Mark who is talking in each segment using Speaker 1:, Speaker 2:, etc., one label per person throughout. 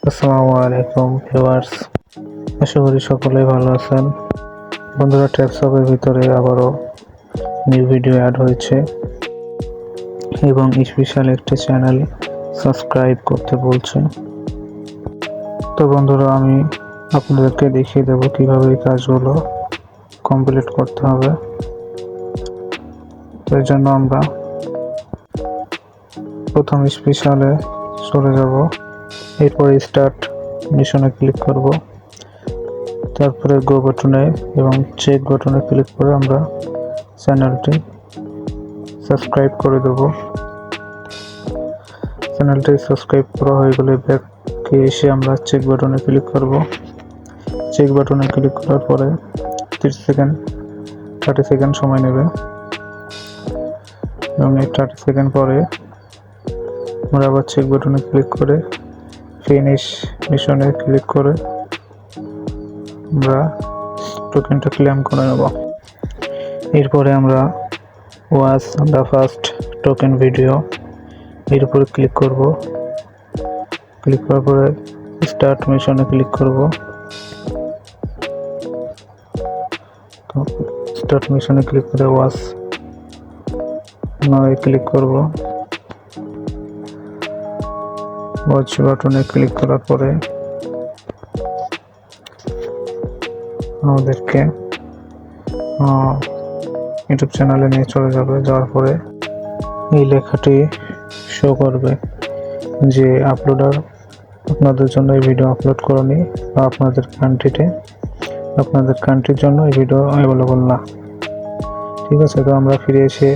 Speaker 1: আসসালামু আলাইকুম ভিউয়ার্স, আশা করি সকলেই ভালো আছেন। বন্ধুরা, ট্যাপসপের ভিতরে আবারও নিউ ভিডিও অ্যাড হয়েছে এবং স্পেশাল একটি চ্যানেল সাবস্ক্রাইব করতে বলছে। তো বন্ধুরা, আমি আপনাদেরকে দেখিয়ে দেব কিভাবে এই কাজগুলো কমপ্লিট করতে হবে। এর জন্য আমরা প্রথম স্পেশালে চলে যাব, এরপরে স্টার্ট মিশনে ক্লিক করব, তারপরে গো বাটনে এবং চেক বাটনে ক্লিক করে আমরা চ্যানেলটি সাবস্ক্রাইব করে দেব। চ্যানেলটি সাবস্ক্রাইব করা হয়ে গেলে ব্যাকে এসে আমরা চেক বাটনে ক্লিক করব। চেক বাটনে ক্লিক করার পরে 30 সেকেন্ড সময় নেবে এবং এই 30 সেকেন্ড পরে আমরা আবার চেক বাটনে ক্লিক করে ফিনিশ মিশনে ক্লিক করে আমরা টোকেনটা ক্লেম করে নেব। এরপরে আমরা watch the first token video এর উপরে ক্লিক করব। ক্লিক করার পরে স্টার্ট মিশনে ক্লিক করব। স্টার্ট মিশনে ক্লিক করে ওয়াচ নয় ক্লিক করব। ওয়াচ বাটনে ক্লিক করার পরে আমাদেরকে ইউটিউব চ্যানেলে নিয়ে চলে যাবে। যাওয়ার পরে এই লেখাটি শো করবে যে আপলোডার আপনাদের জন্য এই ভিডিও আপলোড করেনি বা আপনাদের কান্ট্রির জন্য এই ভিডিও অ্যাভেলেবল না। ঠিক আছে, তো আমরা ফিরে এসে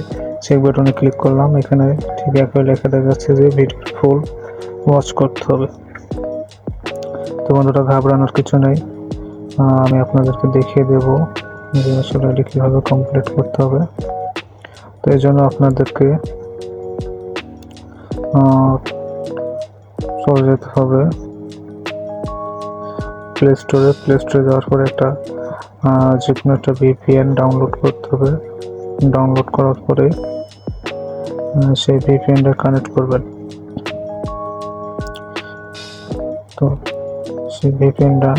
Speaker 1: চেক বাটনে ক্লিক করলাম। এখানে ঠিক একই লেখা দেখাচ্ছে যে ভিডিওর ফুল ওয়াচ করতে হবে। তো বন্ধুরা, ঘাবড়ানোর কিছু নেই, আমি আপনাদেরকে দেখিয়ে দেব যে আসলে এটি কীভাবে কমপ্লিট করতে হবে। তো এই জন্য আপনাদেরকে চলে যেতে হবে প্লে স্টোরে যাওয়ার পরে যে কোনো একটা ভিপিএন ডাউনলোড করতে হবে। ডাউনলোড করার পরে সেই ভিপিএনটা কানেক্ট করবেন। তো সেই ভিপিএনটা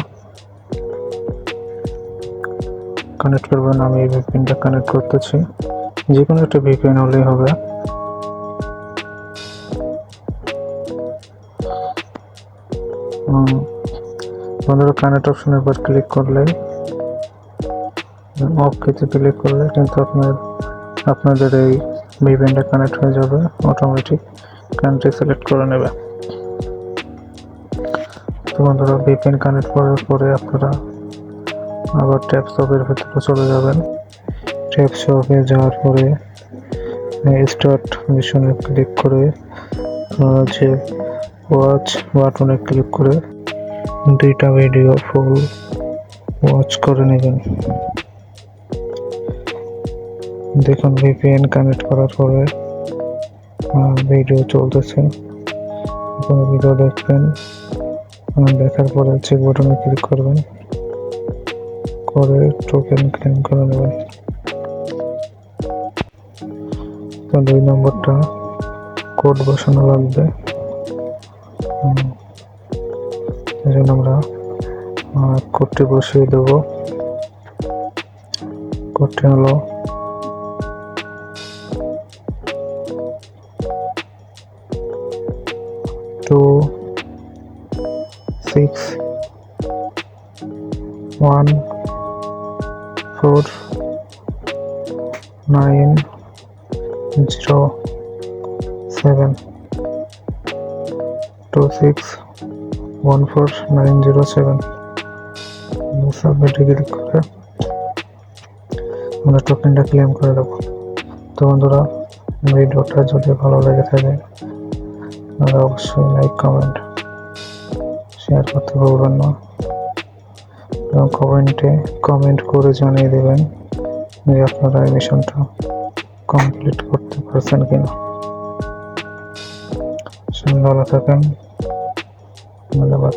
Speaker 1: কানেক্ট করবেন। আমি এই ভিপিএনটা কানেক্ট করতেছি, যে কোনো একটা ভিপিএন হলেই হবে। বন্ধুরা, কানেক্ট অপশনের উপর ক্লিক করলে ওকেতে ক্লিক করলে কিন্তু আপনাদের এই ভিপিএনটা কানেক্ট হয়ে যাবে, অটোমেটিক কান্ট্রি সিলেক্ট করে নেবে। তো বন্ধুরা, ভিপিএন কানেক্ট করার পরে আপনারা আবার ট্যাপসপের ভিতরে চলে যাবেন। ট্যাপসপে যাওয়ার পরে স্টার্ট মিশনে ক্লিক করে যে ওয়াচ বাটনে ক্লিক করে 2টা ভিডিও ফুল ওয়াচ করে নেবেন। দেখুন, ভিপিএন কানেক্ট করার পরে ভিডিও চলতেছে। ভিডিও দেখবেন, দেখার পরে চেক বাটনে ক্লিক করবেন, করে টোকেন ক্লেম করে নেবেন। তো 2 নম্বরটা কোড বসানো লাগবে। এই জন্য আমরা কোডটি বসিয়ে দেব। কোডটি হলো 26149072614907 সাবমিটে ক্লিক করে আমরা টোকেনটা ক্লেম করে দেবো। তো বন্ধুরা, ভিডিওটা যদি ভালো লেগে থাকে তাহলে অবশ্যই লাইক, কমেন্ট, শেয়ার করতে ভুলবেন না এবং কমেন্ট করে জানিয়ে দেবেন যে আপনারা এই মিশনটা কমপ্লিট করতে পারছেন কিনা। ভালো থাকেন, ধন্যবাদ।